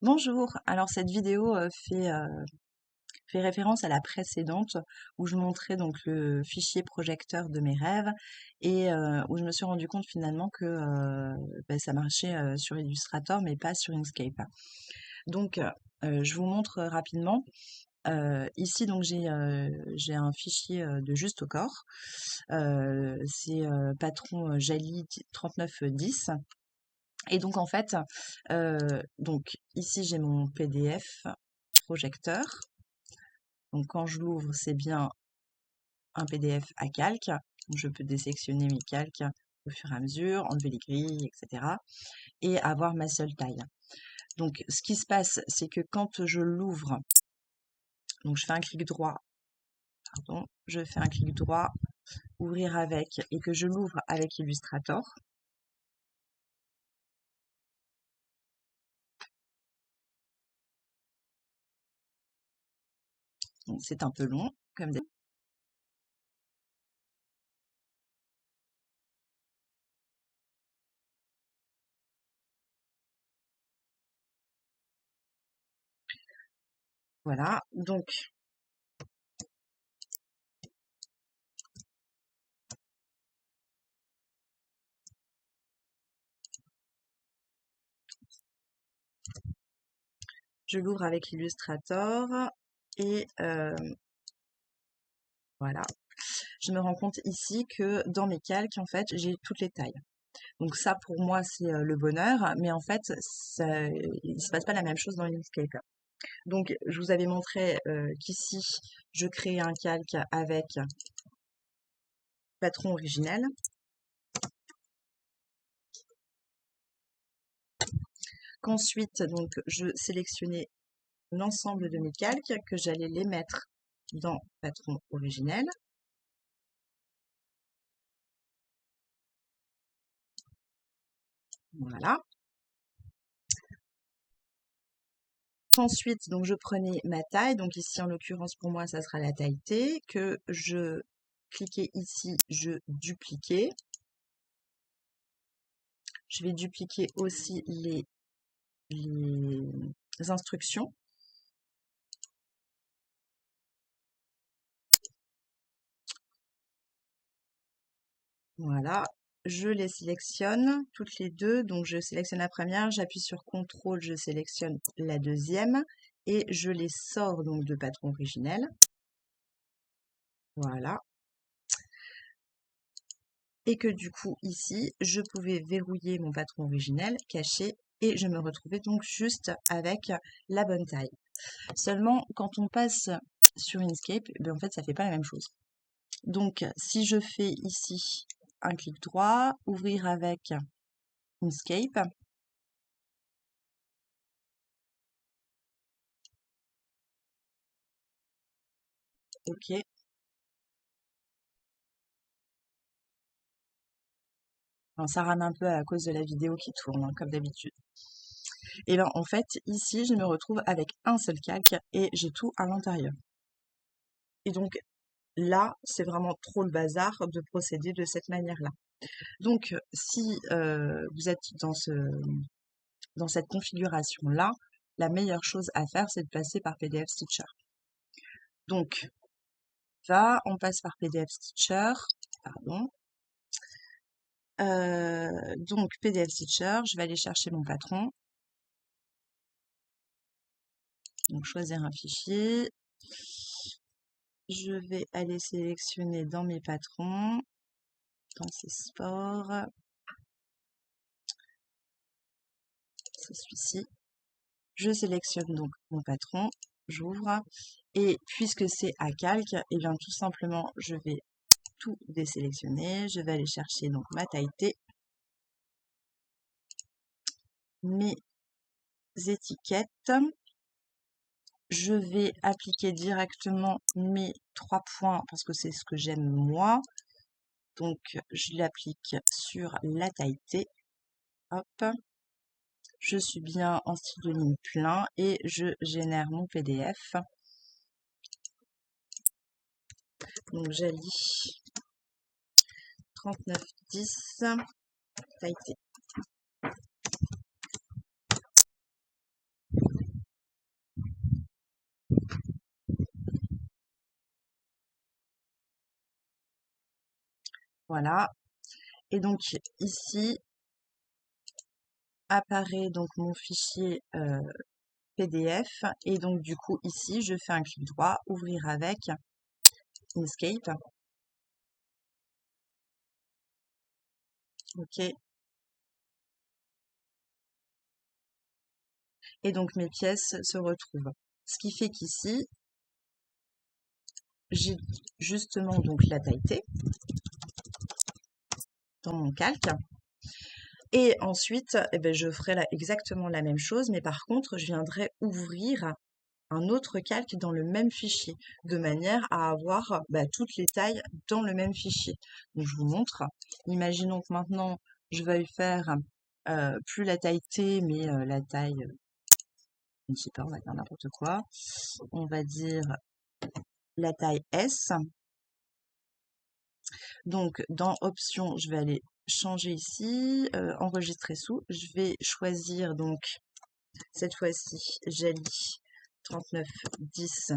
Bonjour, alors cette vidéo fait référence à la précédente où je montrais donc le fichier projecteur de mes rêves et où je me suis rendu compte finalement que ça marchait sur Illustrator mais pas sur Inkscape. Donc je vous montre rapidement. Ici donc j'ai un fichier de juste au corps. C'est patron Jali 3910. Et donc en fait, donc ici j'ai mon PDF projecteur. Donc quand je l'ouvre, c'est bien un PDF à calque. Donc, je peux désélectionner mes calques au fur et à mesure, enlever les grilles, etc. et avoir ma seule taille. Donc ce qui se passe, c'est que quand je l'ouvre, donc je fais un clic droit, pardon, je fais un clic droit, ouvrir avec, et que je l'ouvre avec Illustrator. C'est un peu long, comme d'habitude. Voilà, donc je l'ouvre avec Illustrator et voilà. Je me rends compte ici que dans mes calques, en fait, j'ai toutes les tailles. Donc ça, pour moi, c'est le bonheur, mais en fait, il ne se passe pas la même chose dans Inkscape. Donc, je vous avais montré qu'ici, je crée un calque avec patron originel. Qu'ensuite, donc, je sélectionnais l'ensemble de mes calques, que j'allais les mettre dans patron originel. Voilà. Ensuite, donc je prenais ma taille, donc ici en l'occurrence pour moi ça sera la taille T, que je cliquais ici, je dupliquais. Je vais dupliquer aussi les instructions. Voilà, je les sélectionne toutes les deux, donc je sélectionne la première, j'appuie sur CTRL, je sélectionne la deuxième et je les sors donc de patron originel. Voilà. Et que du coup ici, je pouvais verrouiller mon patron originel, cacher, et je me retrouvais donc juste avec la bonne taille. Seulement, quand on passe sur Inkscape, ben en fait, ça fait pas la même chose. Donc, si je fais ici un clic droit, ouvrir avec Inkscape, ok, alors, ça rame un peu à cause de la vidéo qui tourne, hein, comme d'habitude. Et bien, en fait, ici, je me retrouve avec un seul calque et j'ai tout à l'intérieur. Et donc, là, c'est vraiment trop le bazar de procéder de cette manière-là. Donc, si vous êtes dans cette configuration-là, la meilleure chose à faire, c'est de passer par PDF Stitcher. Donc, là, on passe par PDF Stitcher, pardon. Donc, PDF Stitcher, je vais aller chercher mon patron. Donc, choisir un fichier. Je vais aller sélectionner dans mes patrons, dans ces sports. C'est celui-ci. Je sélectionne donc mon patron, j'ouvre, et puisque c'est à calque, et bien tout simplement, je vais tout désélectionner. Je vais aller chercher donc ma taille T, mes étiquettes. Je vais appliquer directement mes 3 points parce que c'est ce que j'aime moi. Donc, je l'applique sur la taille T. Hop. Je suis bien en style de ligne plein et je génère mon PDF. Donc, j'allie 3910 taille T. Voilà. Et donc ici apparaît donc mon fichier PDF. Et donc du coup ici, je fais un clic droit, ouvrir avec Inkscape. OK. Et donc mes pièces se retrouvent. Ce qui fait qu'ici, j'ai justement donc la taille T dans mon calque. Et ensuite, eh ben, je ferai exactement la même chose, mais par contre, je viendrai ouvrir un autre calque dans le même fichier, de manière à avoir toutes les tailles dans le même fichier. Donc je vous montre. Imaginons que maintenant, je veuille faire plus la taille T, mais la taille, je ne sais pas, on va dire n'importe quoi. On va dire la taille S. Donc dans Options, je vais aller changer ici, enregistrer sous. Je vais choisir donc cette fois-ci Jali 3910,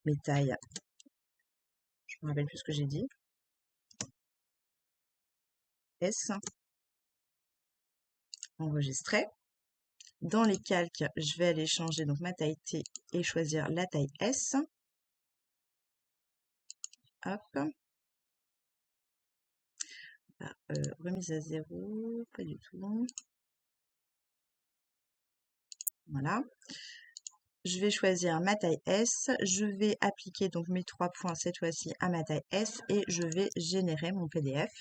mes tailles. Je me rappelle plus ce que j'ai dit. S. Enregistrer. Dans les calques, je vais aller changer donc ma taille T et choisir la taille S. Hop. Remise à 0, pas du tout. Voilà. Je vais choisir ma taille S. Je vais appliquer donc mes 3 points cette fois-ci à ma taille S et je vais générer mon PDF.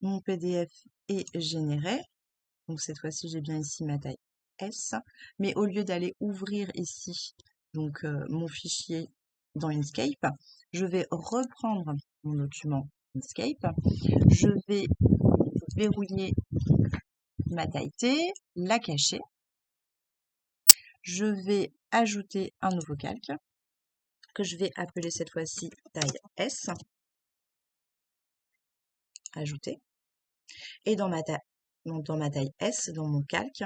Mon PDF est généré. Donc cette fois-ci, j'ai bien ici ma taille S. Mais au lieu d'aller ouvrir ici donc mon fichier dans Inkscape, je vais reprendre mon document Inkscape. Je vais verrouiller ma taille T, la cacher. Je vais ajouter un nouveau calque que je vais appeler cette fois-ci taille S. Ajouter. Et dans ma taille S, dans mon calque,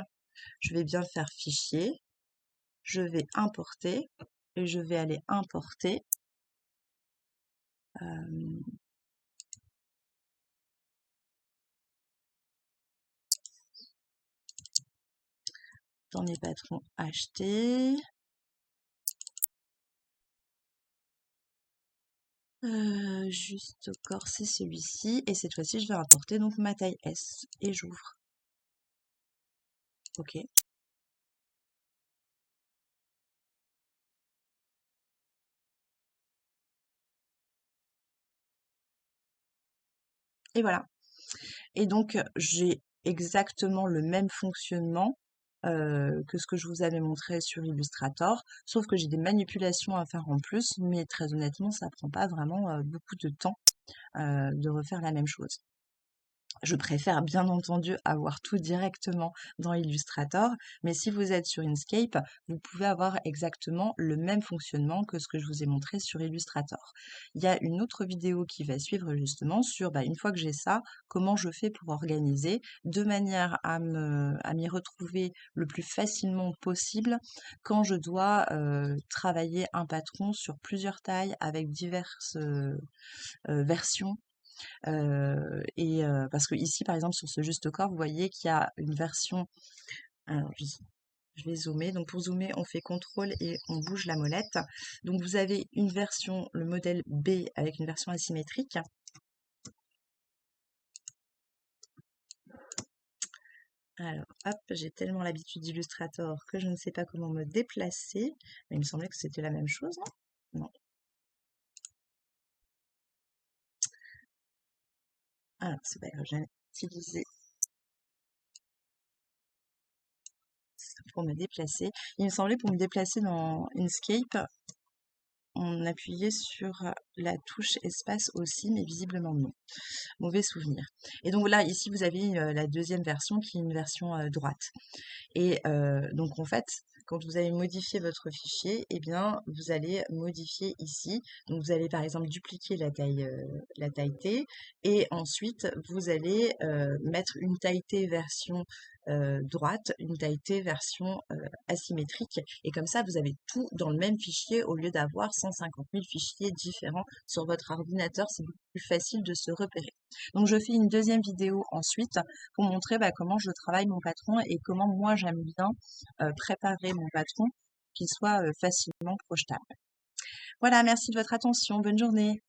je vais bien faire fichier. Je vais importer et je vais aller importer dans les patrons achetés. Juste au corps, c'est celui-ci. Et cette fois-ci, je vais importer donc ma taille S. Et j'ouvre. OK. Et voilà. Et donc, j'ai exactement le même fonctionnement que ce que je vous avais montré sur Illustrator, sauf que j'ai des manipulations à faire en plus, mais très honnêtement, ça prend pas vraiment beaucoup de temps de refaire la même chose. Je préfère bien entendu avoir tout directement dans Illustrator, mais si vous êtes sur Inkscape, vous pouvez avoir exactement le même fonctionnement que ce que je vous ai montré sur Illustrator. Il y a une autre vidéo qui va suivre justement sur, une fois que j'ai ça, comment je fais pour organiser, de manière à m'y retrouver le plus facilement possible quand je dois travailler un patron sur plusieurs tailles avec diverses versions parce que ici, par exemple, sur ce juste corps, vous voyez qu'il y a une version. Alors, je vais zoomer. Donc, pour zoomer, on fait CTRL et on bouge la molette. Donc, vous avez une version, le modèle B, avec une version asymétrique. Alors, hop, j'ai tellement l'habitude d'Illustrator que je ne sais pas comment me déplacer. Mais il me semblait que c'était la même chose, non? Non. Alors, c'est pas grave, j'ai utilisé pour me déplacer. Il me semblait pour me déplacer dans Inkscape, on appuyait sur la touche espace aussi, mais visiblement non. Mauvais souvenir. Et donc là, ici, vous avez la deuxième version qui est une version droite. Et donc en fait, quand vous allez modifier votre fichier, eh bien, vous allez modifier ici. Donc vous allez par exemple dupliquer la taille T et ensuite vous allez mettre une taille T version droite, une taille T version asymétrique. Et comme ça, vous avez tout dans le même fichier au lieu d'avoir 150 000 fichiers différents sur votre ordinateur. C'est beaucoup plus facile de se repérer. Donc, je fais une deuxième vidéo ensuite pour montrer comment je travaille mon patron et comment moi j'aime bien préparer mon patron qu'il soit facilement projetable. Voilà, merci de votre attention. Bonne journée.